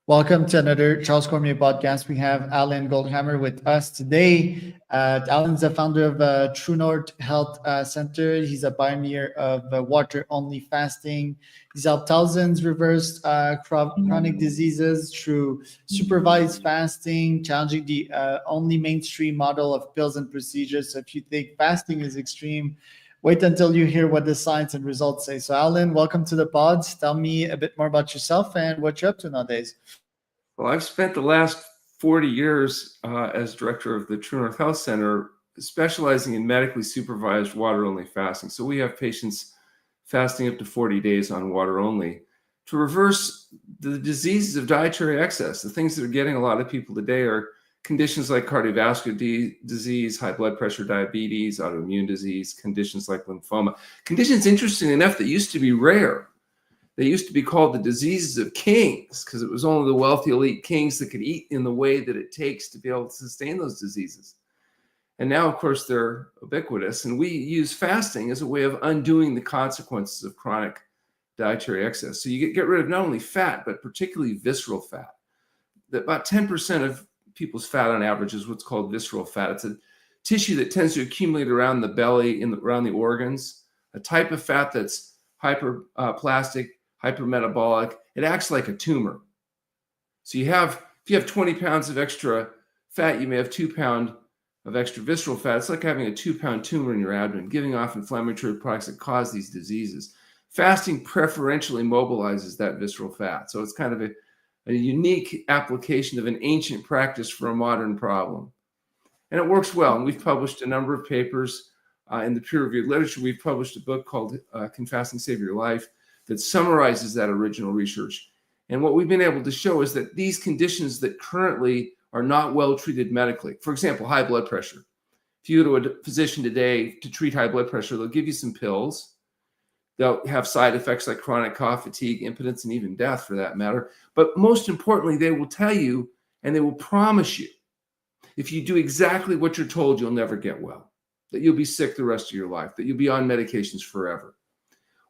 Welcome to another Charles Cormier podcast. We have Alan Goldhamer with us today. Alan's the founder of True North Health Center. He's a pioneer of water-only fasting. He's helped thousands reverse chronic diseases through supervised fasting, challenging the only mainstream model of pills and procedures. So if you think fasting is extreme, wait until you hear what the science and results say. So, Alan, welcome to the pods. Tell me a bit more about yourself and what you're up to nowadays. Well, I've spent the last 40 years as director of the True North Health Center, specializing in medically supervised water-only fasting. So we have patients fasting up to 40 days on water only to reverse the diseases of dietary excess. The things that are getting a lot of people today are conditions like cardiovascular disease, high blood pressure, diabetes, autoimmune disease, conditions like lymphoma. Conditions, interesting enough, that used to be rare. They used to be called the diseases of kings because it was only the wealthy elite kings that could eat in the way that it takes to be able to sustain those diseases. And now, of course, they're ubiquitous. And we use fasting as a way of undoing the consequences of chronic dietary excess. So you get rid of not only fat, but particularly visceral fat. That about 10% of people's fat on average is what's called visceral fat. It's a tissue that tends to accumulate around the belly, around the organs, a type of fat that's hyperplastic, hypermetabolic. It acts like a tumor. So if you have 20 pounds of extra fat, you may have 2 pounds of extra visceral fat. It's like having a 2-pound tumor in your abdomen, giving off inflammatory products that cause these diseases. Fasting preferentially mobilizes that visceral fat. So it's kind of a unique application of an ancient practice for a modern problem. And it works well. And we've published a number of papers in the peer-reviewed literature. We've published a book called Can Fasting Save Your Life? That summarizes that original research. And what we've been able to show is that these conditions that currently are not well treated medically, for example, high blood pressure. If you go to a physician today to treat high blood pressure, they'll give you some pills. They'll have side effects like chronic cough, fatigue, impotence, and even death for that matter. But most importantly, they will tell you and they will promise you, if you do exactly what you're told, you'll never get well, that you'll be sick the rest of your life, that you'll be on medications forever.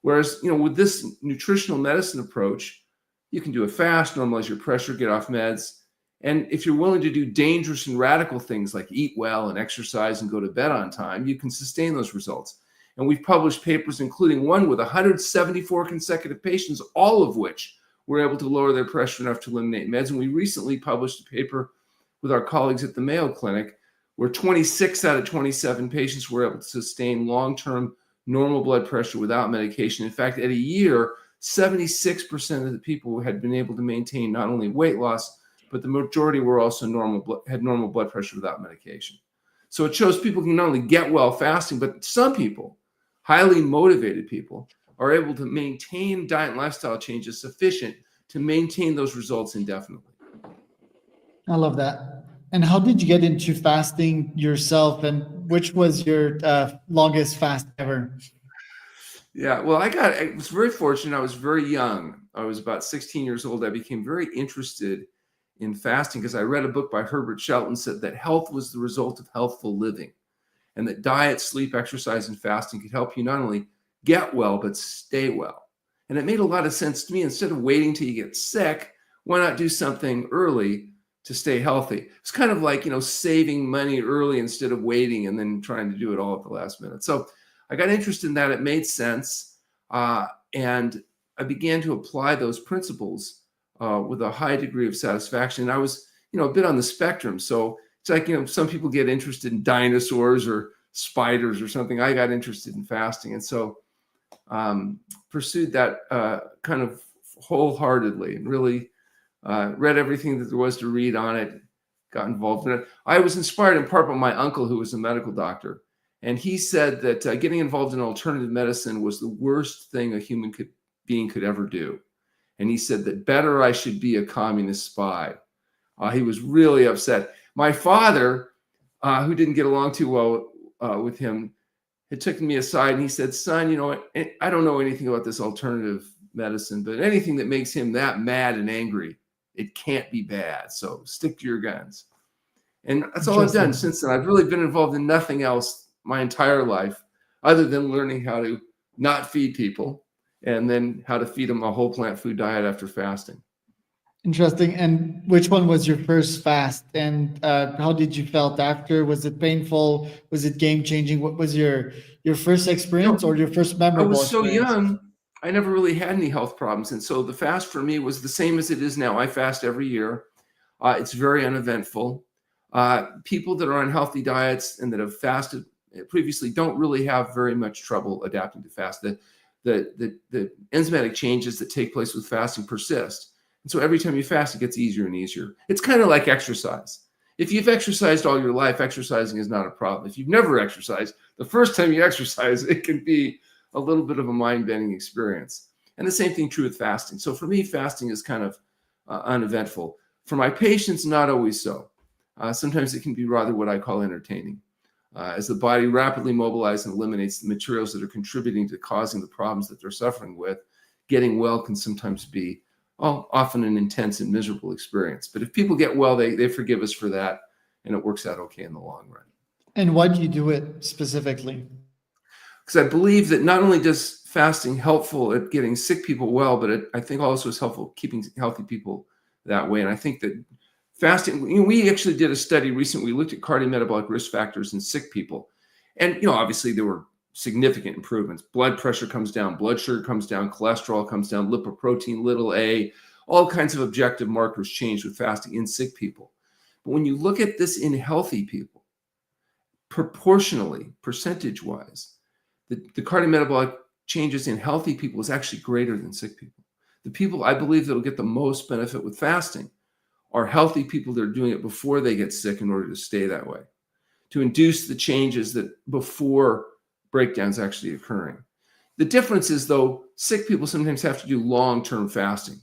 Whereas, with this nutritional medicine approach, you can do a fast, normalize your pressure, get off meds. And if you're willing to do dangerous and radical things like eat well and exercise and go to bed on time, you can sustain those results. And we've published papers, including one with 174 consecutive patients, all of which were able to lower their pressure enough to eliminate meds. And we recently published a paper with our colleagues at the Mayo Clinic, where 26 out of 27 patients were able to sustain long-term normal blood pressure without medication. In fact, at a year, 76% of the people had been able to maintain not only weight loss, but the majority were also had normal blood pressure without medication. So it shows people can not only get well fasting, but some people, highly motivated people, are able to maintain diet and lifestyle changes sufficient to maintain those results indefinitely. I love that. And how did you get into fasting yourself? And which was your longest fast ever? Yeah, well, I was very fortunate. I was very young. I was about 16 years old. I became very interested in fasting because I read a book by Herbert Shelton said that health was the result of healthful living, and that diet, sleep, exercise, and fasting could help you not only get well, but stay well. And it made a lot of sense to me. Instead of waiting till you get sick, why not do something early to stay healthy? It's kind of like, saving money early instead of waiting and then trying to do it all at the last minute. So I got interested in that. It made sense. And I began to apply those principles with a high degree of satisfaction. And I was, a bit on the spectrum. So it's like, some people get interested in dinosaurs or spiders or something. I got interested in fasting. And so pursued that kind of wholeheartedly and really read everything that there was to read on it, got involved in it. I was inspired in part by my uncle, who was a medical doctor. And he said that getting involved in alternative medicine was the worst thing a human being could ever do. And he said that better I should be a communist spy. He was really upset. My father, who didn't get along too well with him, had taken me aside and he said, son, I don't know anything about this alternative medicine, but anything that makes him that mad and angry, it can't be bad. So stick to your guns. And that's all I've done since then. I've really been involved in nothing else my entire life other than learning how to not feed people and then how to feed them a whole plant food diet after fasting. Interesting. And which one was your first fast? And how did you felt after? Was it painful? Was it game changing? What was your first You know, experience or your first I memorable was so experience? young, I never really had any health problems. And so the fast for me was the same as it is now. I fast every year. It's very uneventful. People that are on healthy diets and that have fasted previously don't really have very much trouble adapting to fast. The enzymatic changes that take place with fasting persist. And so every time you fast, it gets easier and easier. It's kind of like exercise. If you've exercised all your life, exercising is not a problem. If you've never exercised, the first time you exercise, it can be a little bit of a mind-bending experience. And the same thing true with fasting. So for me, fasting is kind of uneventful. For my patients, not always so. Sometimes it can be rather what I call entertaining. As the body rapidly mobilizes and eliminates the materials that are contributing to causing the problems that they're suffering with, getting well can sometimes be, well, often an intense and miserable experience. But if people get well, they forgive us for that, and it works out okay in the long run. And why do you do it specifically? Because I believe that not only does fasting helpful at getting sick people well, but I think also is helpful keeping healthy people that way. And I think that fasting, we actually did a study recently. We looked at cardiometabolic risk factors in sick people. And, obviously there were significant improvements. Blood pressure comes down, blood sugar comes down, cholesterol comes down, lipoprotein, little a, all kinds of objective markers change with fasting in sick people. But when you look at this in healthy people, proportionally, percentage-wise, the cardiometabolic changes in healthy people is actually greater than sick people. The people I believe that will get the most benefit with fasting are healthy people that are doing it before they get sick in order to stay that way, to induce the changes that before breakdowns actually occurring. The difference is, though, sick people sometimes have to do long-term fasting,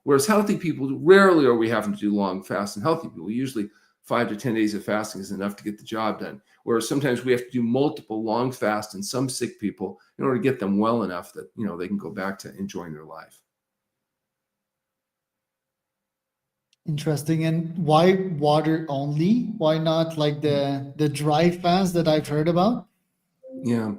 whereas healthy people, rarely are we having to do long fasts in healthy people. Usually 5 to 10 days of fasting is enough to get the job done, whereas sometimes we have to do multiple long fasts in some sick people in order to get them well enough that they can go back to enjoying their life. Interesting. And why water only? Why not like the dry fast that I've heard about? Yeah.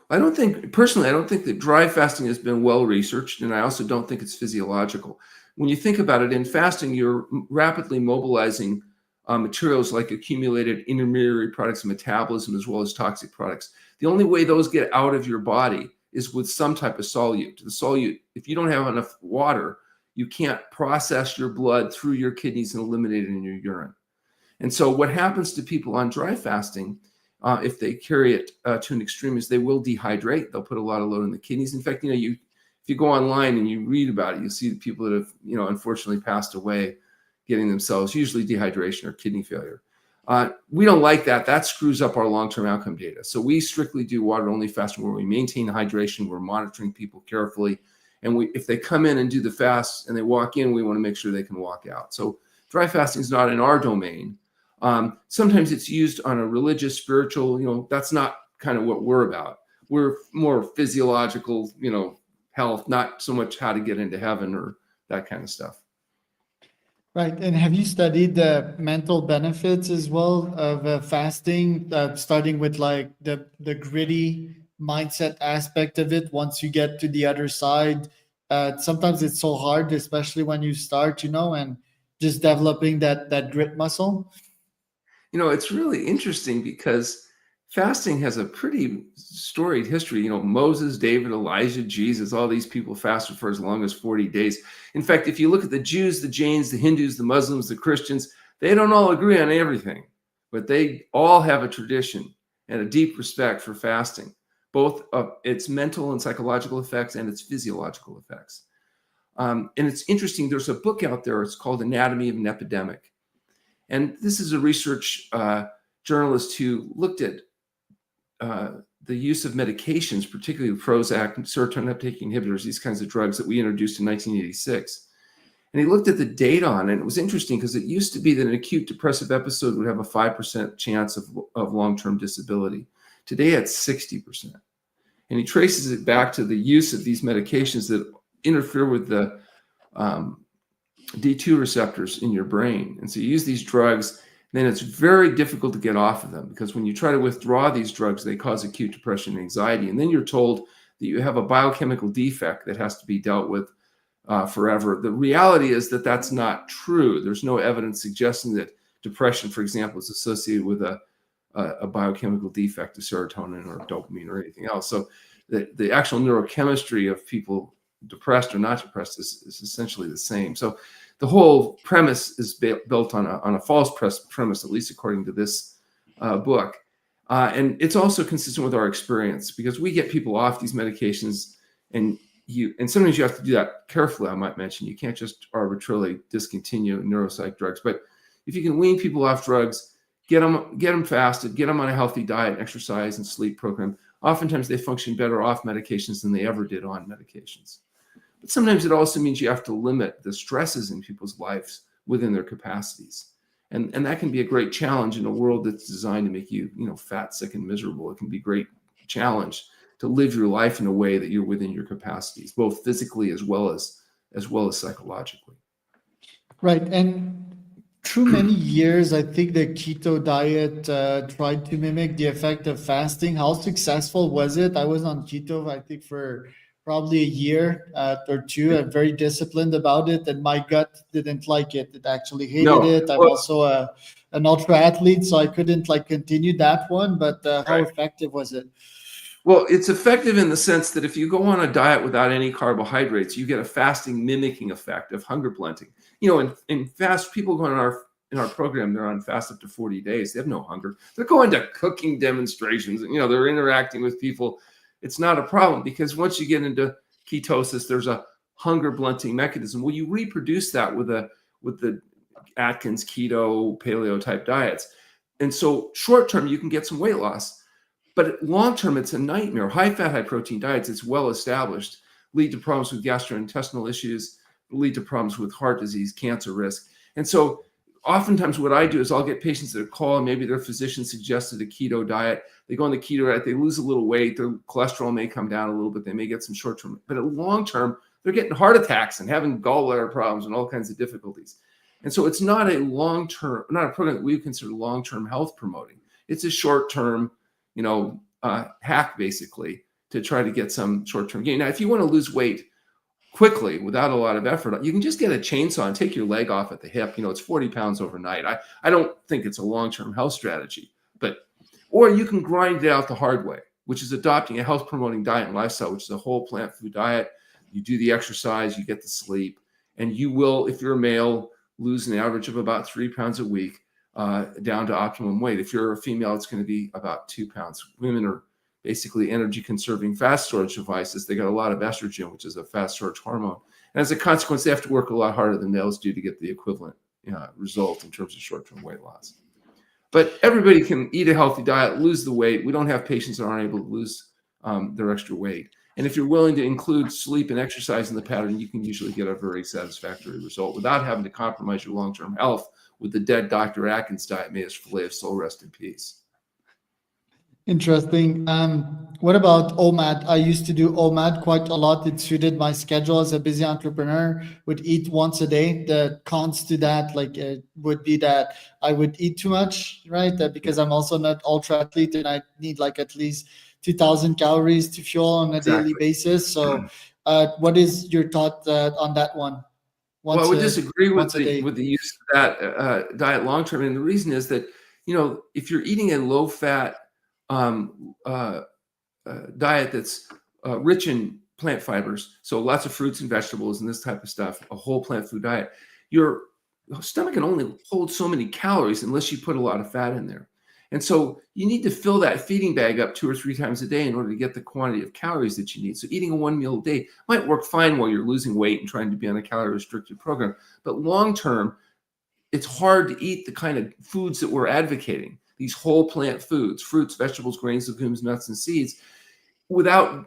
I don't think, personally, I don't think that dry fasting has been well researched, and I also don't think it's physiological. When you think about it, in fasting, you're rapidly mobilizing materials like accumulated intermediary products of metabolism as well as toxic products. The only way those get out of your body is with some type of solute. The solute, if you don't have enough water, you can't process your blood through your kidneys and eliminate it in your urine. And so what happens to people on dry fasting, if they carry it to an extreme, is they will dehydrate. They'll put a lot of load on the kidneys. In fact, if you go online and you read about it, you see the people that have, unfortunately passed away getting themselves usually dehydration or kidney failure. We don't like that. That screws up our long-term outcome data. So we strictly do water-only fasting where we maintain hydration. We're monitoring people carefully. And if they come in and do the fast and they walk in, we want to make sure they can walk out. So dry fasting is not in our domain. Sometimes it's used on a religious, spiritual, that's not kind of what we're about. We're more physiological, health, not so much how to get into heaven or that kind of stuff. Right. And have you studied the mental benefits as well of fasting, starting with like the gritty mindset aspect of it once you get to the other side? Sometimes it's so hard, especially when you start, and just developing that grit muscle. It's really interesting because fasting has a pretty storied history. Moses, David, Elijah, Jesus, all these people fasted for as long as 40 days. In fact, if you look at the Jews, the Jains, the Hindus, the Muslims, the Christians, they don't all agree on everything, but they all have a tradition and a deep respect for fasting, both of its mental and psychological effects and its physiological effects. And it's interesting, there's a book out there, it's called Anatomy of an Epidemic. And this is a research journalist who looked at the use of medications, particularly Prozac and serotonin uptake inhibitors, these kinds of drugs that we introduced in 1986. And he looked at the data on it. And it was interesting because it used to be that an acute depressive episode would have a 5% chance of long-term disability. Today, it's 60%. And he traces it back to the use of these medications that interfere with the D2 receptors in your brain. And so you use these drugs, then it's very difficult to get off of them because when you try to withdraw these drugs, they cause acute depression and anxiety. And then you're told that you have a biochemical defect that has to be dealt with forever. The reality is that that's not true. There's no evidence suggesting that depression, for example, is associated with a biochemical defect of serotonin or dopamine or anything else. So the actual neurochemistry of people depressed or not depressed is essentially the same. So the whole premise is built on a false premise, at least according to this book. And it's also consistent with our experience, because we get people off these medications, and sometimes you have to do that carefully. I might mention, you can't just arbitrarily discontinue neuropsych drugs, but if you can wean people off drugs, get them fasted, get them on a healthy diet, exercise, and sleep program, oftentimes they function better off medications than they ever did on medications. But sometimes it also means you have to limit the stresses in people's lives within their capacities. And that can be a great challenge in a world that's designed to make you, fat, sick, and miserable. It can be a great challenge to live your life in a way that you're within your capacities, both physically as well as psychologically. Right. And through many years, I think the keto diet tried to mimic the effect of fasting. How successful was it? I was on keto, I think, for probably a year or two. I'm very disciplined about it, and my gut didn't like it. It actually hated No, it. I'm well, also an ultra athlete, so I couldn't continue that one. But how right. effective was it? Well, it's effective in the sense that if you go on a diet without any carbohydrates, you get a fasting mimicking effect of hunger blunting. In fast, people go in our program, they're on fast up to 40 days. They have no hunger. They're going to cooking demonstrations, and they're interacting with people. It's not a problem, because once you get into ketosis, there's a hunger blunting mechanism. Well, you reproduce that with the Atkins keto paleo type diets, and so short term you can get some weight loss. But long term, it's a nightmare. High fat, high protein diets, it's well established, lead to problems with gastrointestinal issues, lead to problems with heart disease, cancer risk. And so oftentimes what I do is I'll get patients that call, and maybe their physician suggested a keto diet. They go on the keto diet, they lose a little weight, their cholesterol may come down a little bit, they may get some short term, but at long term, they're getting heart attacks and having gallbladder problems and all kinds of difficulties. And so it's not not a program that we would consider long-term health promoting. It's a short-term hack, basically, to try to get some short-term gain. Now, if you want to lose weight quickly without a lot of effort, you can just get a chainsaw and take your leg off at the hip. It's 40 pounds overnight. I don't think it's a long-term health strategy, or you can grind it out the hard way, which is adopting a health-promoting diet and lifestyle, which is a whole plant food diet. You do the exercise, you get the sleep, and you will, if you're a male, lose an average of about 3 pounds a week. Down to optimum weight. If you're a female, it's going to be about 2 pounds. Women are basically energy conserving fat storage devices. They got a lot of estrogen, which is a fat storage hormone. And as a consequence, they have to work a lot harder than males do to get the equivalent result in terms of short-term weight loss. But everybody can eat a healthy diet, lose the weight. We don't have patients that aren't able to lose their extra weight. And if you're willing to include sleep and exercise in the pattern, you can usually get a very satisfactory result without having to compromise your long-term health with the dead Dr. Atkins diet. May his filet of soul rest in peace. Interesting. What about OMAD? I used to do OMAD quite a lot. It suited my schedule as a busy entrepreneur. Would eat once a day. The cons to that, would be that I would eat too much, right? Because I'm also not ultra athlete, and I need at least 2,000 calories to fuel on a daily basis. So, what is your thought on that one? Well, I would disagree with a day. with the use of that diet long term, and the reason is that if you're eating a low fat diet that's rich in plant fibers, so lots of fruits and vegetables and this type of stuff, a whole plant food diet, your stomach can only hold so many calories unless you put a lot of fat in there. And so you need to fill that feeding bag up 2 or 3 times a day in order to get the quantity of calories that you need. So eating a 1 meal a day might work fine while you're losing weight and trying to be on a calorie restricted program. But long term, it's hard to eat the kind of foods that we're advocating, these whole plant foods, fruits, vegetables, grains, legumes, nuts, and seeds, without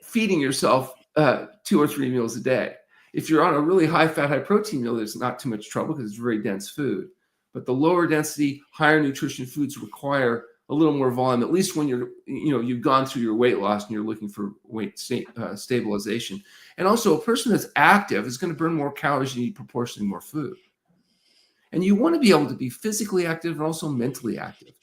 feeding yourself 2 or 3 meals a day. If you're on a really high fat, high protein meal, there's not too much trouble because it's very dense food. But the lower density, higher nutrition foods require a little more volume, at least when you've gone through your weight loss and you're looking for weight stabilization. And also, a person that's active is going to burn more calories and eat proportionally more food. And you want to be able to be physically active and also mentally active.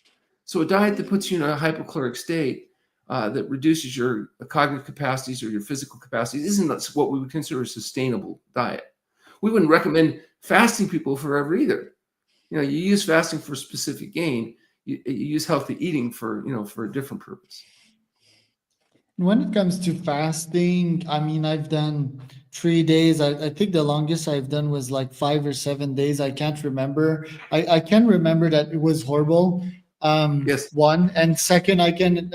So a diet that puts you in a hypocaloric state that reduces your cognitive capacities or your physical capacities isn't what we would consider a sustainable diet. We wouldn't recommend fasting people forever either. You use fasting for specific gain. You use healthy eating for a different purpose. When it comes to fasting, I mean, I've done 3 days. I think the longest I've done was like 5 or 7 days. I can't remember. I can remember that it was horrible. Yes. One. And second, I can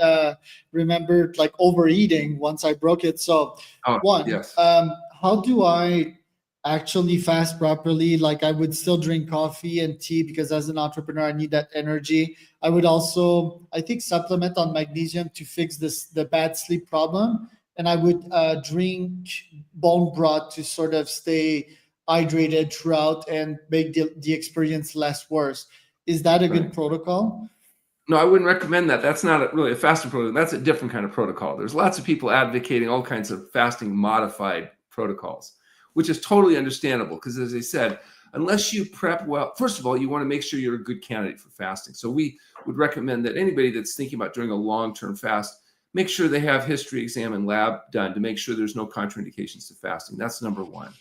remember like overeating once I broke it. So, Oh, one, yes. how do I actually fast properly? Like, I would still drink coffee and tea because as an entrepreneur, I need that energy. I would also, I think, supplement on magnesium to fix the bad sleep problem, and I would drink bone broth to sort of stay hydrated throughout and make the experience less worse. Is that a good Right. protocol? No, I wouldn't recommend that. That's not really a fasting protocol. That's a different kind of protocol. There's lots of people advocating all kinds of fasting modified protocols, which is totally understandable because, as I said, unless you prep well, first of all, you want to make sure you're a good candidate for fasting. So we would recommend that anybody that's thinking about doing a long-term fast, make sure they have history exam and lab done to make sure there's no contraindications to fasting. That's number one.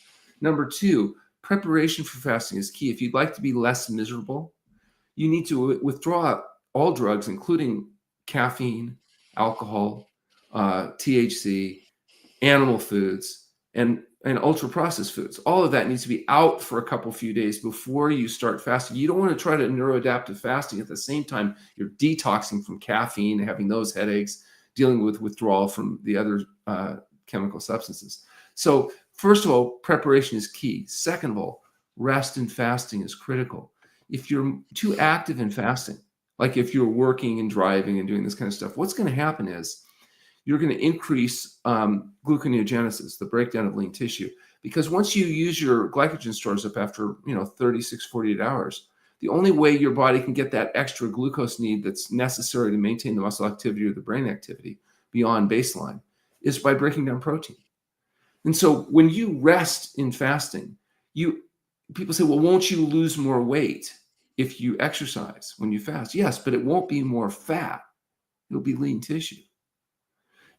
Number two, preparation for fasting is key. If you'd like to be less miserable, you need to withdraw all drugs, including caffeine, alcohol, THC, animal foods, and ultra processed foods. All of that needs to be out for a few days before you start fasting. You don't want to try to neuroadaptive fasting at the same time you're detoxing from caffeine, having those headaches, dealing with withdrawal from the other chemical substances. So first of all, preparation is key. Second of all, rest and fasting is critical. If you're too active in fasting, like if you're working and driving and doing this kind of stuff, what's going to happen is you're going to increase gluconeogenesis, the breakdown of lean tissue. Because once you use your glycogen stores up after 36, 48 hours, the only way your body can get that extra glucose need that's necessary to maintain the muscle activity or the brain activity beyond baseline is by breaking down protein. And so when you rest in fasting, people say, well, won't you lose more weight if you exercise when you fast? Yes, but it won't be more fat. It'll be lean tissue.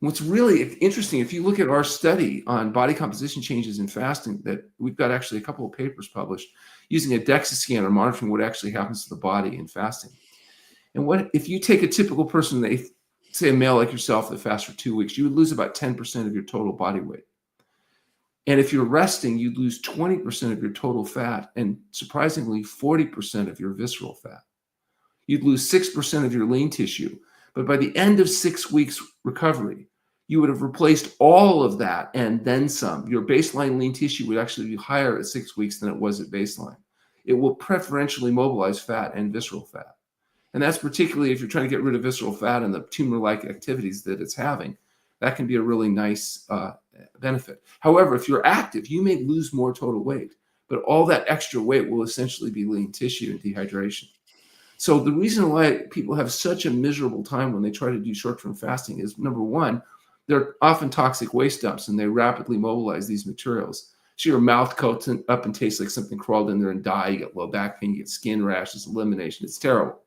What's really interesting, if you look at our study on body composition changes in fasting, that we've got actually a couple of papers published using a DEXA scanner monitoring what actually happens to the body in fasting. And what if you take a typical person, they say a male like yourself that fasts for 2 weeks, you would lose about 10% of your total body weight. And if you're resting, you lose 20% of your total fat and surprisingly 40% of your visceral fat. You'd lose 6% of your lean tissue. But by the end of 6 weeks recovery, you would have replaced all of that and then some. Your baseline lean tissue would actually be higher at 6 weeks than it was at baseline. It will preferentially mobilize fat and visceral fat. And that's particularly if you're trying to get rid of visceral fat and the tumor-like activities that it's having. That can be a really nice benefit. However, if you're active, you may lose more total weight, but all that extra weight will essentially be lean tissue and dehydration. So the reason why people have such a miserable time when they try to do short-term fasting is, number one, they're often toxic waste dumps and they rapidly mobilize these materials. So your mouth coats up and tastes like something crawled in there and died. You get low back pain, you get skin rashes, elimination. It's terrible.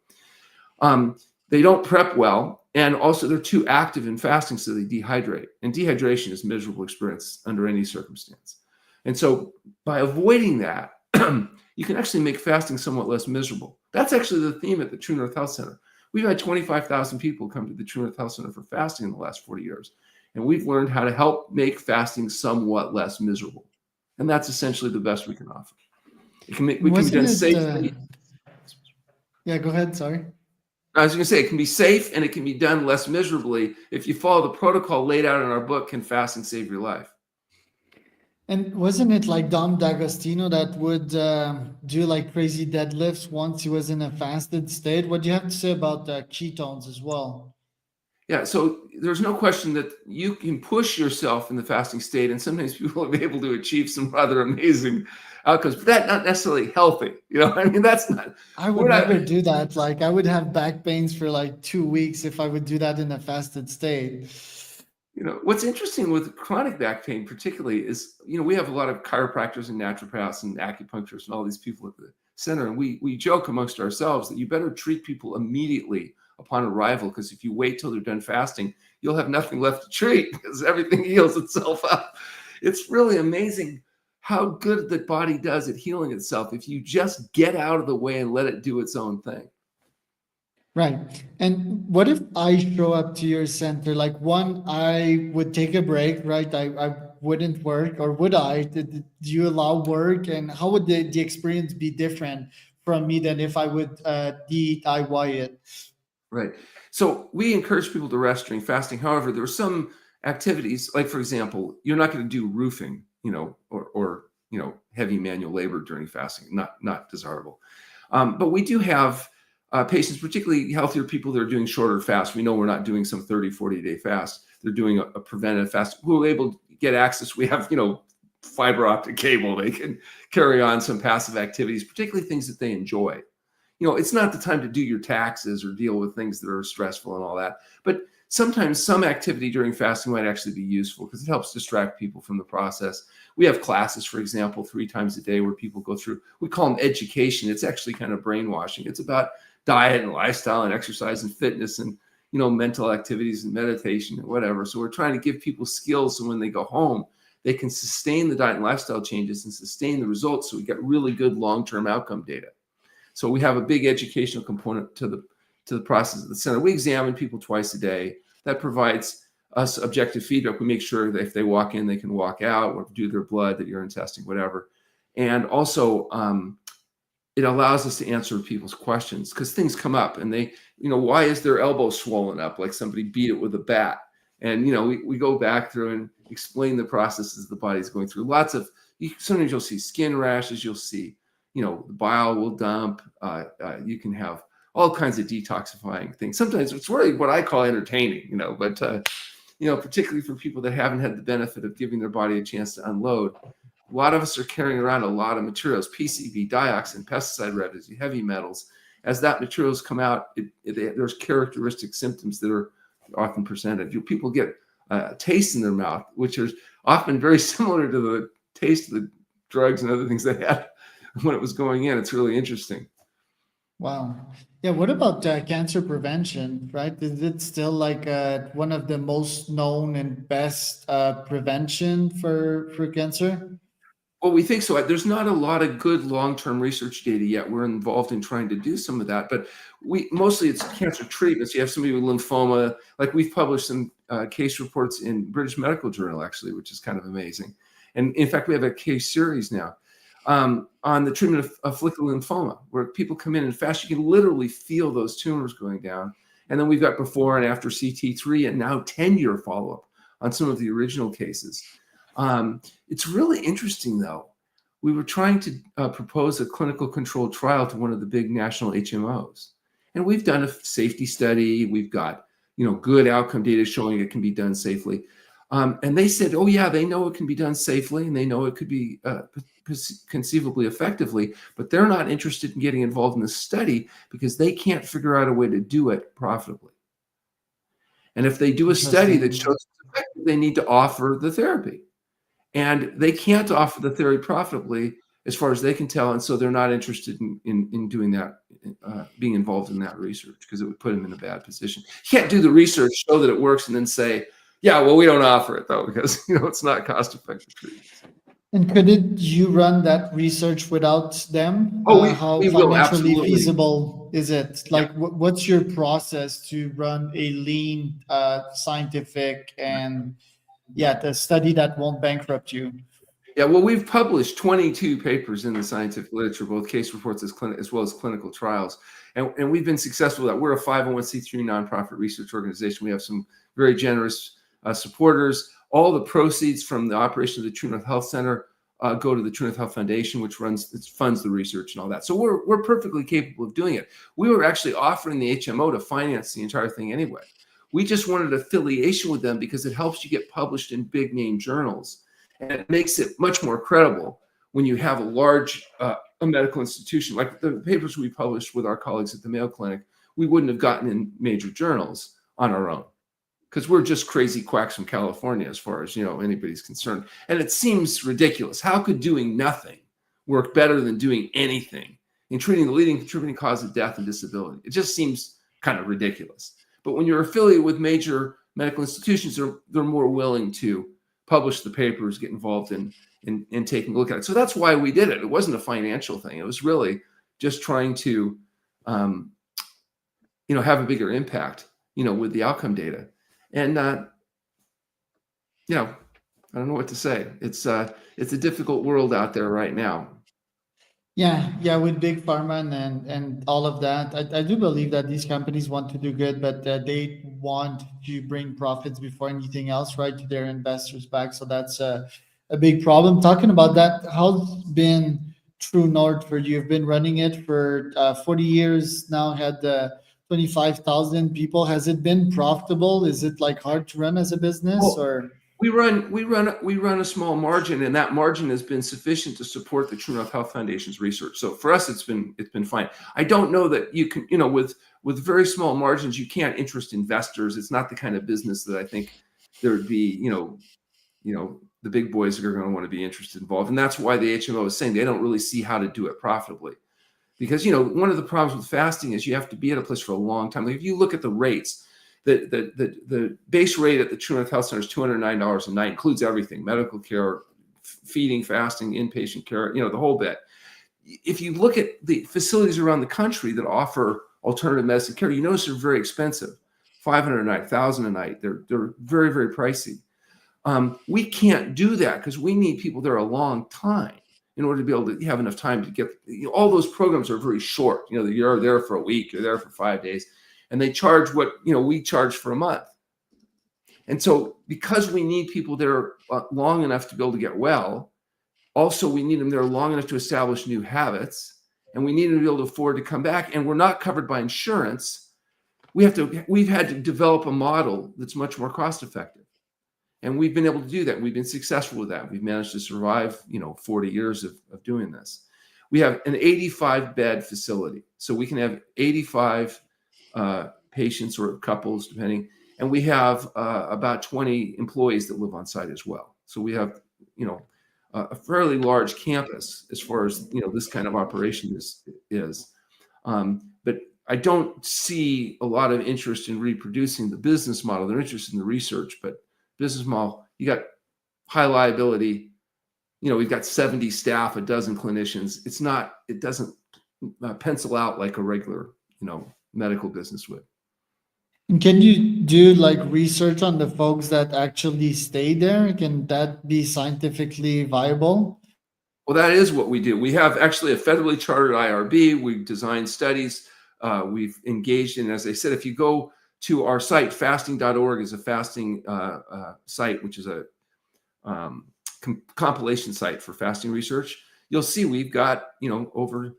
They don't prep well, and also they're too active in fasting, so they dehydrate. And dehydration is a miserable experience under any circumstance. And so by avoiding that, you can actually make fasting somewhat less miserable. That's actually the theme at the True North Health Center. We've had 25,000 people come to the True North Health Center for fasting in the last 40 years. And we've learned how to help make fasting somewhat less miserable. And that's essentially the best we can offer. We can be Wasn't done it? safely. Yeah, go ahead. Sorry. I was going to say, it can be safe and it can be done less miserably if you follow the protocol laid out in our book, Can Fasting Save Your Life? And wasn't it like Dom D'Agostino that would do like crazy deadlifts once he was in a fasted state? What do you have to say about ketones as well? Yeah, so there's no question that you can push yourself in the fasting state, and sometimes people are able to achieve some rather amazing outcomes, but that's not necessarily healthy. I mean, that's not. I would We're not. never do that. Like I would have back pains for like 2 weeks if I would do that in a fasted state. What's interesting with chronic back pain, particularly, is we have a lot of chiropractors and naturopaths and acupuncturists and all these people at the center, and we joke amongst ourselves that you better treat people immediately upon arrival, because if you wait till they're done fasting, you'll have nothing left to treat because everything heals itself up. It's really amazing how good the body does at healing itself if you just get out of the way and let it do its own thing. Right. And what if I show up to your center? Like, one, I would take a break, right? I wouldn't work, or would I? Do you allow work? And how would the experience be different from me than if I would DIY it? Right. So we encourage people to rest during fasting. However, there are some activities, like for example, you're not going to do roofing, or heavy manual labor during fasting. Not desirable. But we do have patients, particularly healthier people that are doing shorter fasts. We know we're not doing some 30, 40-day fast. They're doing a preventative fast. Who are able to get access. We have, fiber optic cable. They can carry on some passive activities, particularly things that they enjoy. It's not the time to do your taxes or deal with things that are stressful and all that. But sometimes some activity during fasting might actually be useful because it helps distract people from the process. We have classes, for example, 3 times a day where people go through, we call them education. It's actually kind of brainwashing. It's about diet and lifestyle and exercise and fitness and, mental activities and meditation and whatever. So we're trying to give people skills so when they go home, they can sustain the diet and lifestyle changes and sustain the results. So we get really good long-term outcome data. So we have a big educational component to the process of the center. We examine people twice a day. That provides us objective feedback. We make sure that if they walk in, they can walk out, or do their blood, that urine testing, whatever. And also, it allows us to answer people's questions because things come up and they, why is their elbow swollen up like somebody beat it with a bat? And, we go back through and explain the processes the body's going through. Sometimes you'll see skin rashes, you'll see, the bile will dump. You can have all kinds of detoxifying things. Sometimes it's really what I call entertaining, but, particularly for people that haven't had the benefit of giving their body a chance to unload. A lot of us are carrying around a lot of materials, PCB, dioxin, pesticide residue, heavy metals. As that materials come out, there's characteristic symptoms that are often presented. People get a taste in their mouth, which is often very similar to the taste of the drugs and other things they had when it was going in. It's really interesting. Wow. Yeah. What about cancer prevention, right? Is it still like one of the most known and best prevention for cancer? Well, we think so. There's not a lot of good long-term research data yet. We're involved in trying to do some of that, but mostly it's cancer treatments. You have somebody with lymphoma, like we've published some case reports in British Medical Journal, actually, which is kind of amazing. And in fact, we have a case series now on the treatment of follicular lymphoma, where people come in and fast. You can literally feel those tumors going down. And then we've got before and after CT3 and now 10-year follow-up on some of the original cases. It's really interesting, though. We were trying to propose a clinical controlled trial to one of the big national HMOs. And we've done a safety study. We've got, good outcome data showing it can be done safely. And they said, oh, yeah, they know it can be done safely and they know it could be conceivably effectively, but they're not interested in getting involved in the study because they can't figure out a way to do it profitably. And if they do a study that shows it's effective, they need to offer the therapy. And they can't offer the theory profitably as far as they can tell. And so they're not interested in doing that, being involved in that research because it would put them in a bad position. You can't do the research, show that it works, and then say, yeah, well, we don't offer it, though, because it's not cost-effective treatment. And could you run that research without them? Oh, How we will, financially absolutely. feasible is it? Like, what's your process to run a lean, scientific, and the study that won't bankrupt you? Yeah, well, we've published 22 papers in the scientific literature, both case reports as well as clinical trials. And we've been successful with that. We're a 501c3 nonprofit research organization. We have some very generous supporters. All the proceeds from the operation of the True North Health Center go to the True North Health Foundation, which funds the research and all that. So we're perfectly capable of doing it. We were actually offering the HMO to finance the entire thing anyway. We just wanted affiliation with them because it helps you get published in big name journals. And it makes it much more credible when you have a large a medical institution. Like the papers we published with our colleagues at the Mayo Clinic, we wouldn't have gotten in major journals on our own because we're just crazy quacks from California as far as anybody's concerned. And it seems ridiculous. How could doing nothing work better than doing anything in treating the leading contributing cause of death and disability? It just seems kind of ridiculous. But when you're affiliated with major medical institutions, they're more willing to publish the papers, get involved in taking a look at it. So that's why we did it. It wasn't a financial thing. It was really just trying to, have a bigger impact, with the outcome data. And I don't know what to say. It's a difficult world out there right now. Yeah, with big pharma and all of that, I do believe that these companies want to do good, but they want to bring profits before anything else, right, to their investors back. So that's a big problem. Talking about that, how's been True North for you? You've been running it for 40 years now, had 25,000 people. Has it been profitable? Is it like hard to run as a business Well, or? we run a small margin, and that margin has been sufficient to support the True North Health Foundation's research. So for us, it's been fine. I don't know that you can, with very small margins, you can't interest investors. It's not the kind of business that I think there would be, the big boys are going to want to be interested involved, and that's why the HMO is saying they don't really see how to do it profitably. Because one of the problems with fasting is you have to be at a place for a long time. Like if you look at the rates, the base rate at the True North Health Center is $209 a night, includes everything: medical care, feeding, fasting, inpatient care, the whole bit. If you look at the facilities around the country that offer alternative medicine care, you notice they're very expensive. $500 a night, $1,000 a night. They're very, very pricey. We can't do that because we need people there a long time in order to be able to have enough time to get, all those programs are very short. You're there for a week, you're there for 5 days, and they charge what, we charge for a month. And so because we need people there long enough to be able to get well, also we need them there long enough to establish new habits, and we need them to be able to afford to come back. And we're not covered by insurance. We've had to develop a model that's much more cost effective. And we've been able to do that. We've been successful with that. We've managed to survive, 40 years of doing this. We have an 85-bed facility. So we can have 85 patients or couples, depending. And we have about 20 employees that live on site as well. So we have, a fairly large campus as far as, this kind of operation is. But I don't see a lot of interest in reproducing the business model. They're interested in the research, but business model, you got high liability, we've got 70 staff, a dozen clinicians. It doesn't pencil out like a regular, medical business would. And can you do like research on the folks that actually stay there? Can that be scientifically viable? Well, that is what we do. We have actually a federally chartered IRB. We've designed studies. We've engaged in, as I said, if you go to our site, fasting.org is a fasting site, which is a compilation site for fasting research. You'll see we've got, over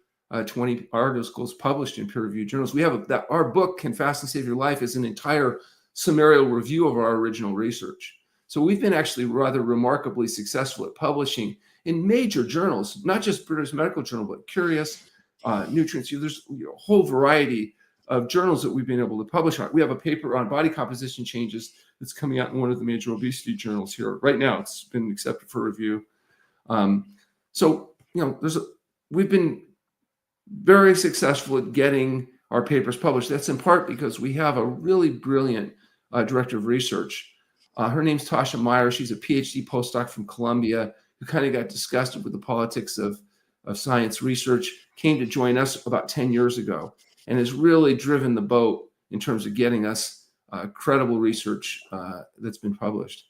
20 articles published in peer-reviewed journals. We have our book, Can Fasting Save Your Life, is an entire summarial review of our original research. So we've been actually rather remarkably successful at publishing in major journals, not just British Medical Journal, but Curious, Nutrients. There's a whole variety of journals that we've been able to publish on. We have a paper on body composition changes that's coming out in one of the major obesity journals here right now. It's been accepted for review. We've been very successful at getting our papers published. That's in part because we have a really brilliant director of research. Her name's Tasha Meyer. She's a PhD postdoc from Columbia who kind of got disgusted with the politics of science research, came to join us about 10 years ago, and has really driven the boat in terms of getting us credible research that's been published.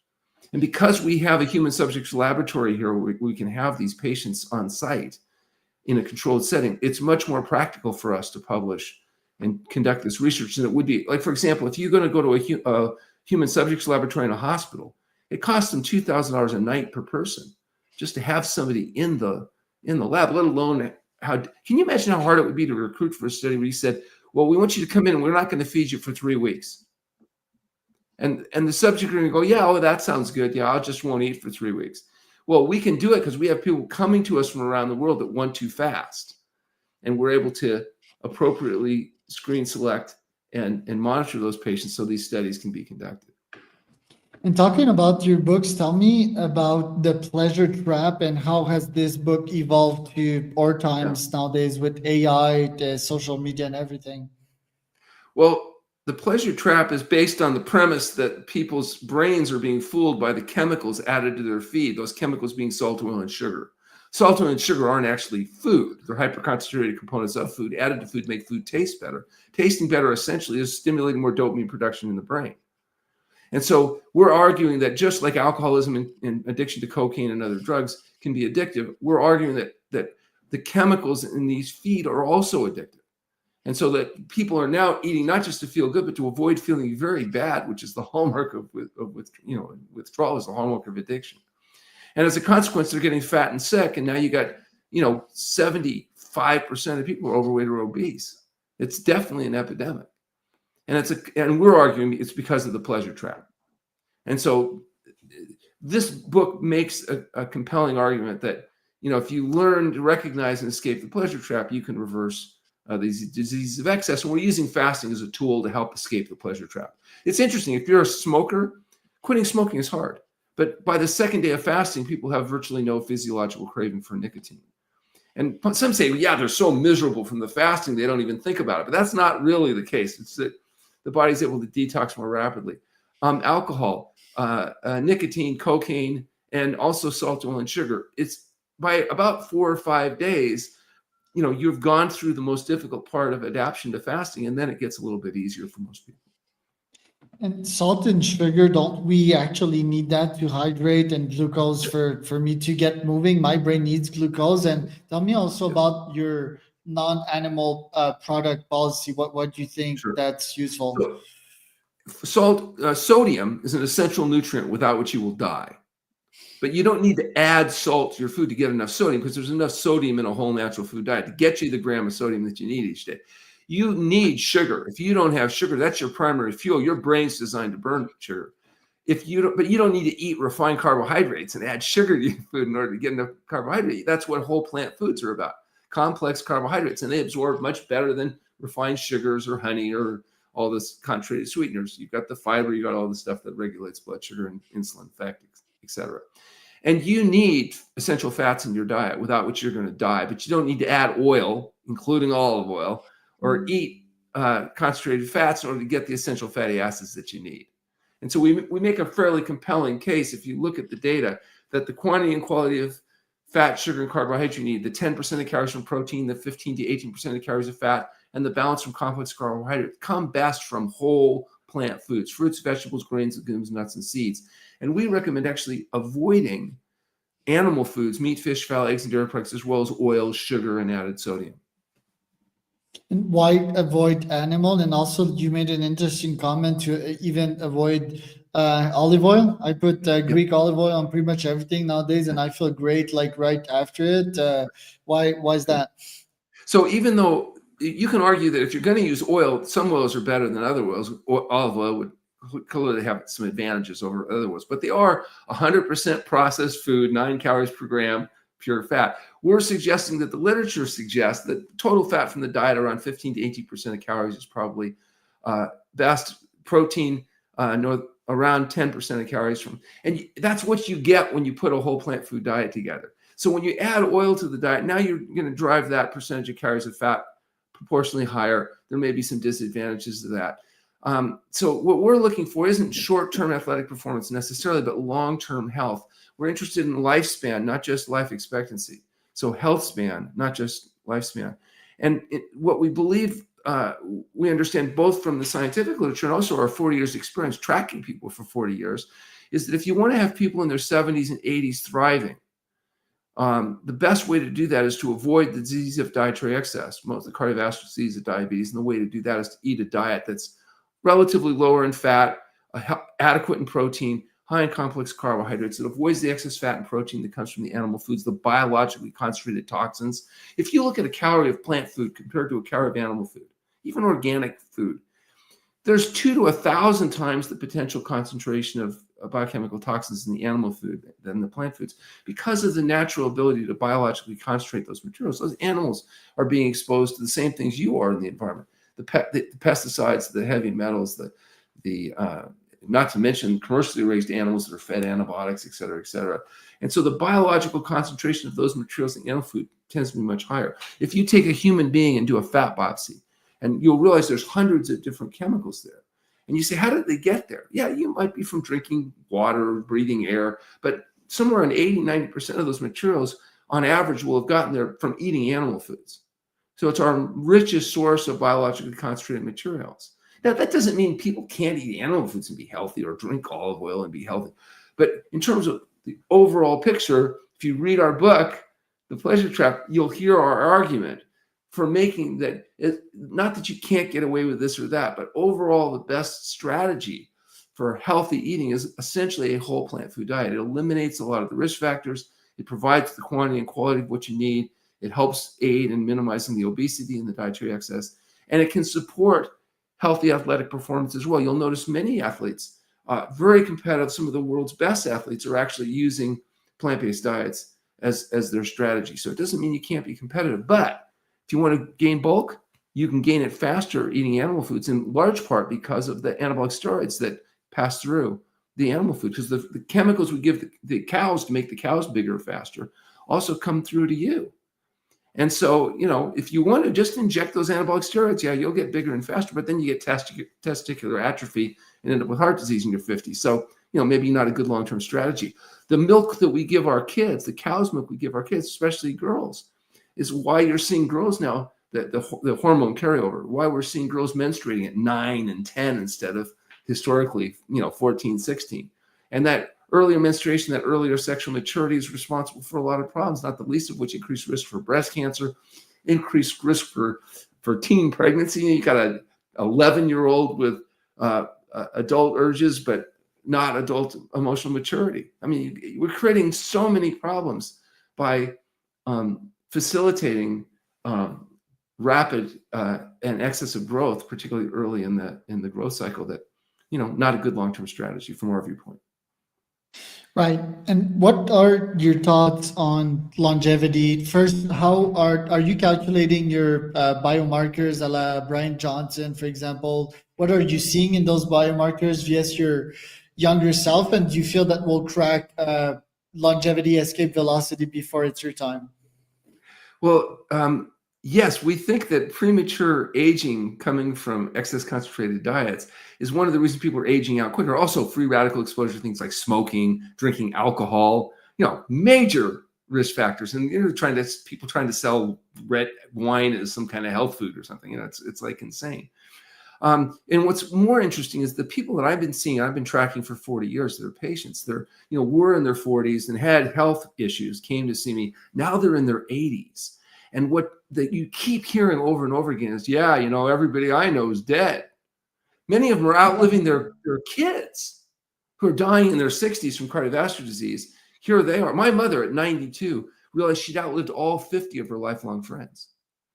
And because we have a human subjects laboratory here, we can have these patients on site in a controlled setting, it's much more practical for us to publish and conduct this research than it would be. Like, for example, if you're going to go to a human subjects laboratory in a hospital, it costs them $2,000 a night per person just to have somebody in the lab, let alone can you imagine how hard it would be to recruit for a study where you said, well, we want you to come in and we're not going to feed you for 3 weeks. And the subject are going to go, yeah, oh, that sounds good. Yeah, I just won't eat for 3 weeks. Well, we can do it because we have people coming to us from around the world that want to fast. And we're able to appropriately screen, select, and monitor those patients so these studies can be conducted. And talking about your books, tell me about the pleasure trap and how has this book evolved to our times nowadays with AI, the social media, and everything. Well, the pleasure trap is based on the premise that people's brains are being fooled by the chemicals added to their feed, those chemicals being salt, oil, and sugar. Salt, oil, and sugar aren't actually food. They're hyperconcentrated components of food. Added to food make food taste better. Tasting better essentially is stimulating more dopamine production in the brain. And so we're arguing that just like alcoholism and addiction to cocaine and other drugs can be addictive, we're arguing that the chemicals in these feed are also addictive. And so that people are now eating not just to feel good, but to avoid feeling very bad, which is the hallmark of withdrawal, is the hallmark of addiction. And as a consequence, they're getting fat and sick. And now you got, 75% of people are overweight or obese. It's definitely an epidemic. And we're arguing it's because of the pleasure trap. And so this book makes a compelling argument that, if you learn to recognize and escape the pleasure trap, you can reverse these diseases of excess. And we're using fasting as a tool to help escape the pleasure trap. It's interesting. If you're a smoker, quitting smoking is hard. But by the second day of fasting, people have virtually no physiological craving for nicotine. And some say, yeah, they're so miserable from the fasting, they don't even think about it. But that's not really the case. It's that the body's able to detox more rapidly. Alcohol, nicotine, cocaine, and also salt, oil, and sugar. It's by about 4 or 5 days, you've gone through the most difficult part of adaptation to fasting, and then it gets a little bit easier for most people. And salt and sugar, don't we actually need that to hydrate, and glucose for me to get moving? My brain needs glucose. And tell me also about your non-animal product policy. What do you think Sure. that's useful? So, sodium is an essential nutrient without which you will die. But you don't need to add salt to your food to get enough sodium, because there's enough sodium in a whole natural food diet to get you the gram of sodium that you need each day. You need sugar. If you don't have sugar, that's your primary fuel. Your brain's designed to burn sugar. But you don't need to eat refined carbohydrates and add sugar to your food in order to get enough carbohydrate. That's what whole plant foods are about. Complex carbohydrates, and they absorb much better than refined sugars or honey or all this concentrated sweeteners. You've got the fiber, you got all the stuff that regulates blood sugar and insulin effect, etc. And you need essential fats in your diet, without which you're going to die. But you don't need to add oil, including olive oil, or eat concentrated fats in order to get the essential fatty acids that you need. And so we make a fairly compelling case, if you look at the data, that the quantity and quality of fat, sugar, and carbohydrate you need, the 10% of calories from protein, the 15 to 18% of calories of fat, and the balance from complex carbohydrates come best from whole plant foods, fruits, vegetables, grains, legumes, nuts, and seeds. And we recommend actually avoiding animal foods, meat, fish, fowl, eggs, and dairy products, as well as oil, sugar, and added sodium. And why avoid animal? And also, you made an interesting comment to even avoid olive oil. I put Greek olive oil on pretty much everything nowadays, and I feel great like right after it. Why is that? So even though you can argue that if you're going to use oil, some oils are better than other oils. Olive oil would clearly have some advantages over other oils, but they are 100% processed food, 9 calories per gram, pure fat. We're suggesting that the literature suggests that total fat from the diet, around 15 to 18% of calories, is probably best. Protein, around 10% of calories from, and that's what you get when you put a whole plant food diet together. So when you add oil to the diet, now you're going to drive that percentage of calories of fat proportionally higher. There may be some disadvantages to that. So what we're looking for isn't short-term athletic performance necessarily, but long-term health. We're interested in lifespan, not just life expectancy. So health span, not just lifespan. And what we believe, we understand both from the scientific literature and also our 40 years experience tracking people for 40 years, is that if you want to have people in their 70s and 80s thriving, the best way to do that is to avoid the disease of dietary excess, most of the cardiovascular disease of diabetes. And the way to do that is to eat a diet that's relatively lower in fat, adequate in protein, high in complex carbohydrates, that avoids the excess fat and protein that comes from the animal foods, the biologically concentrated toxins. If you look at a calorie of plant food compared to a calorie of animal food, even organic food, there's 2 to 1,000 times the potential concentration of biochemical toxins in the animal food than the plant foods, because of the natural ability to biologically concentrate those materials. Those animals are being exposed to the same things you are in the environment: the pesticides, the heavy metals, the not to mention commercially raised animals that are fed antibiotics, et cetera, et cetera. And so the biological concentration of those materials in animal food tends to be much higher. If you take a human being and do a fat biopsy, And you'll realize there's hundreds of different chemicals there. And you say, how did they get there? Yeah, you might be from drinking water, breathing air, but somewhere around 80, 90% of those materials on average will have gotten there from eating animal foods. So it's our richest source of biologically concentrated materials. Now, that doesn't mean people can't eat animal foods and be healthy or drink olive oil and be healthy. But in terms of the overall picture, if you read our book, The Pleasure Trap, you'll hear our argument for making that, not that you can't get away with this or that, but overall the best strategy for healthy eating is essentially a whole plant food diet. It eliminates a lot of the risk factors. It provides the quantity and quality of what you need. It helps aid in minimizing the obesity and the dietary excess, and it can support healthy athletic performance as well. You'll notice many athletes, very competitive, some of the world's best athletes are actually using plant-based diets as their strategy. So it doesn't mean you can't be competitive, but if you want to gain bulk, you can gain it faster eating animal foods, in large part because of the anabolic steroids that pass through the animal food, because the chemicals we give the cows to make the cows bigger faster also come through to you. And so, if you want to just inject those anabolic steroids, yeah, you'll get bigger and faster, but then you get testicular atrophy and end up with heart disease in your 50s. So, maybe not a good long-term strategy. The milk that we give our kids, the cow's milk we give our kids, especially girls, is why you're seeing girls now, the hormone carryover, why we're seeing girls menstruating at 9 and 10 instead of historically, 14, 16. And that earlier menstruation, that earlier sexual maturity is responsible for a lot of problems, not the least of which increased risk for breast cancer, increased risk for teen pregnancy. You got an 11-year-old with adult urges, but not adult emotional maturity. I mean, we're creating so many problems by facilitating rapid and excessive growth, particularly early in the growth cycle, that, not a good long-term strategy from our viewpoint. Right. And what are your thoughts on longevity? First, how are you calculating your biomarkers, a la Brian Johnson, for example? What are you seeing in those biomarkers vs your younger self? And do you feel that will crack longevity escape velocity before it's your time? Well, yes, we think that premature aging coming from excess concentrated diets is one of the reasons people are aging out quicker. Also, free radical exposure to things like smoking, drinking alcohol, major risk factors. And people trying to sell red wine as some kind of health food or something. It's like insane. And what's more interesting is the people that I've been seeing, I've been tracking for 40 years, they're patients. They're, were in their 40s and had health issues, came to see me. Now they're in their 80s. And what that you keep hearing over and over again is, yeah, everybody I know is dead. Many of them are outliving their kids who are dying in their 60s from cardiovascular disease. Here they are. My mother at 92 realized she'd outlived all 50 of her lifelong friends.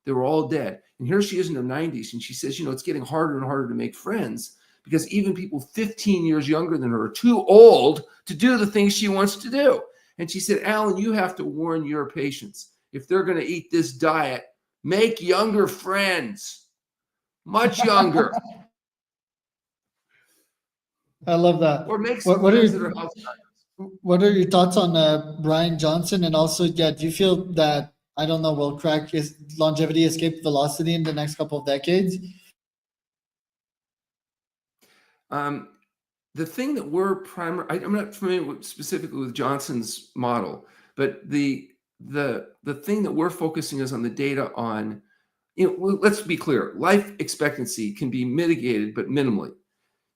They were all dead. And here she is in her 90s. And she says, it's getting harder and harder to make friends because even people 15 years younger than her are too old to do the things she wants to do. And she said, Alan, you have to warn your patients. If they're going to eat this diet, make younger friends, much younger. I love that. Or make some friends that are healthy. What are your thoughts on Brian Johnson? And also, do you feel that, I don't know, will crack his longevity escape velocity in the next couple of decades? The thing that we're I'm not familiar specifically with Johnson's model, but the thing that we're focusing is on the data on, let's be clear, life expectancy can be mitigated, but minimally.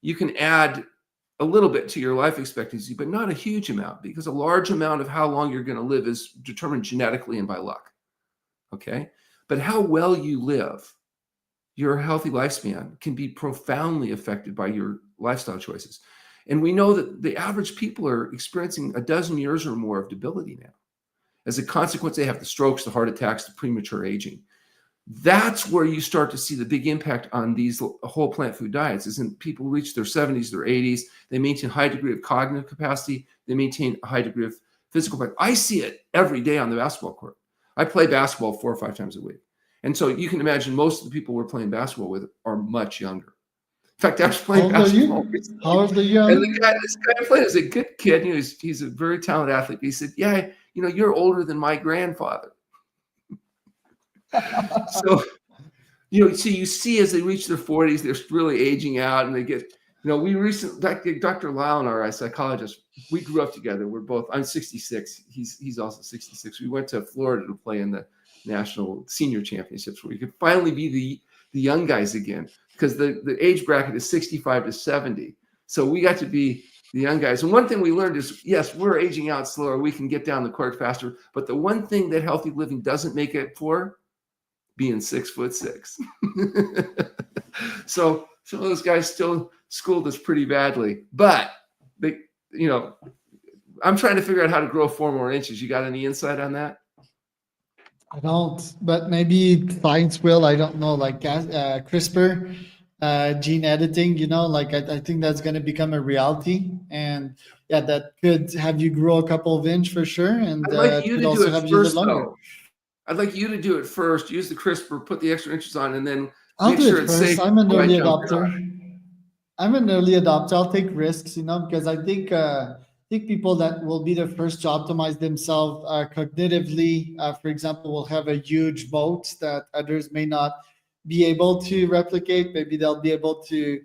You can add a little bit to your life expectancy, but not a huge amount, because a large amount of how long you're going to live is determined genetically and by luck. Okay. But how well you live, your healthy lifespan, can be profoundly affected by your lifestyle choices. And we know that the average people are experiencing a dozen years or more of debility now. As a consequence, they have the strokes, the heart attacks, the premature aging. That's where you start to see the big impact on these whole plant food diets, is in people reach their 70s, their 80s, they maintain a high degree of cognitive capacity, they maintain a high degree of physical capacity. I see it every day on the basketball court. I play basketball 4 or 5 times a week. And so you can imagine most of the people we're playing basketball with are much younger. In fact, I was playing basketball recently. How old are you? And this guy I played is a good kid. He's a very talented athlete. He said, yeah, you're older than my grandfather. So So you see as they reach their 40s, they're really aging out, and they get, we recently, Dr. Lyle and our psychologist, we grew up together. I'm 66. He's also 66. We went to Florida to play in the national senior championships where you could finally be the young guys again, because the age bracket is 65 to 70. So we got to be the young guys. And one thing we learned is, yes, we're aging out slower. We can get down the court faster. But the one thing that healthy living doesn't make it for, being 6'6". So some of those guys still schooled us pretty badly. But I'm trying to figure out how to grow 4 more inches. You got any insight on that? I don't, but maybe science will. I don't know, like CRISPR, gene editing. Like I think that's going to become a reality, and yeah, that could have you grow a couple of inch for sure, and I'd like it you could to do also it have you live first, longer. though. I'd like you to do it first. Use the CRISPR, put the extra inches on, and then I'll make do sure it it's first. safe. I'm an before I early jump in on adopter. I'm an early adopter. I'll take risks, because I think people that will be the first to optimize themselves cognitively, for example, will have a huge moat that others may not be able to replicate. Maybe they'll be able to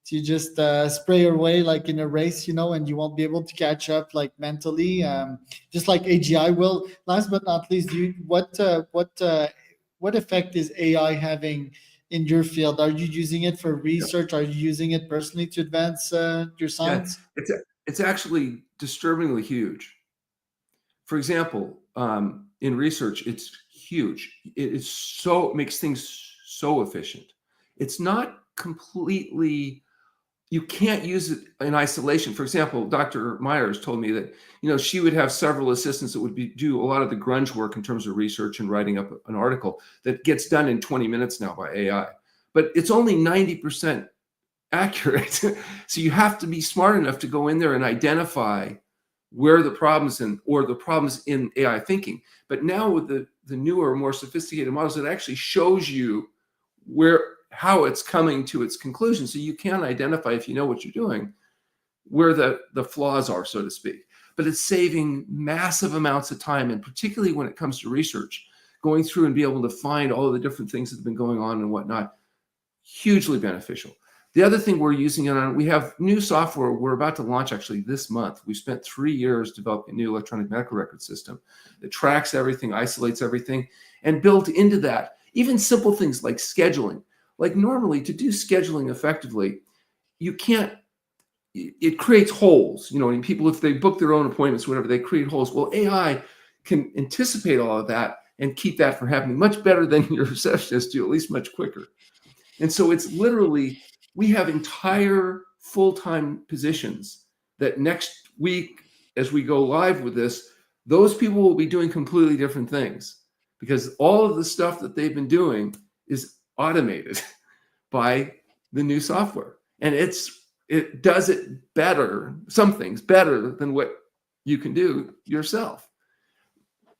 just spray your way like in a race, and you won't be able to catch up like mentally, just like AGI will. Last but not least, what effect is AI having in your field? Are you using it for Yeah. research? Are you using it personally to advance your Yeah, science? it's actually disturbingly huge. For example, in research, it's huge. It makes things so efficient. It's not completely. You can't use it in isolation. For example, Dr. Myers told me that she would have several assistants that would do a lot of the grunge work in terms of research and writing up an article that gets done in 20 minutes now by AI. But it's only 90% accurate. So you have to be smart enough to go in there and identify where the problems or the problems in AI thinking. But now with the newer, more sophisticated models, it actually shows you how it's coming to its conclusion. So you can identify, if you know what you're doing, where the flaws are, so to speak. But it's saving massive amounts of time, and particularly when it comes to research, going through and be able to find all of the different things that have been going on and whatnot, hugely beneficial. The other thing we're using it on, we have new software we're about to launch actually this month. We spent 3 years developing a new electronic medical record system that tracks everything, isolates everything, and built into that, even simple things like scheduling. Like normally, to do scheduling effectively, you can't, it creates holes. And people, if they book their own appointments, whatever, they create holes. Well, AI can anticipate all of that and keep that from happening much better than your receptionist do, at least much quicker. And so it's literally, we have entire full-time positions that next week, as we go live with this, those people will be doing completely different things, because all of the stuff that they've been doing is automated by the new software. And it does it better, some things better than what you can do yourself.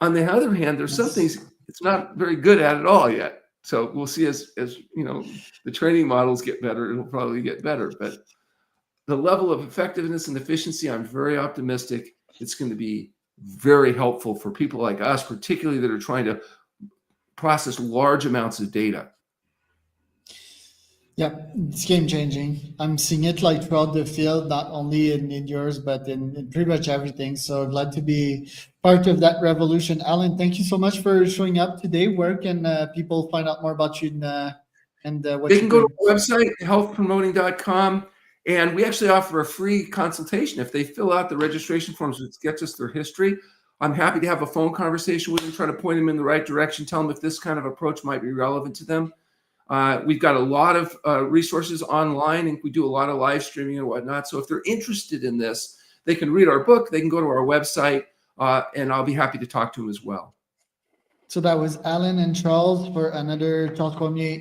On the other hand, there's some things it's not very good at all yet. So we'll see as the training models get better, it'll probably get better. But the level of effectiveness and efficiency, I'm very optimistic. It's going to be very helpful for people like us, particularly that are trying to process large amounts of data. Yeah, it's game changing. I'm seeing it like throughout the field, not only in yours, but in pretty much everything. So glad to be part of that revolution. Alan, thank you so much for showing up today. Where can people find out more about you and what They you're can go to doing? our website, healthpromoting.com, and we actually offer a free consultation. If they fill out the registration forms, which gets us their history, I'm happy to have a phone conversation with them, try to point them in the right direction, tell them if this kind of approach might be relevant to them. We've got a lot of resources online, and we do a lot of live streaming and whatnot. So if they're interested in this, they can read our book, they can go to our website, and I'll be happy to talk to them as well. So that was Alan and Charles for another Charles Cormier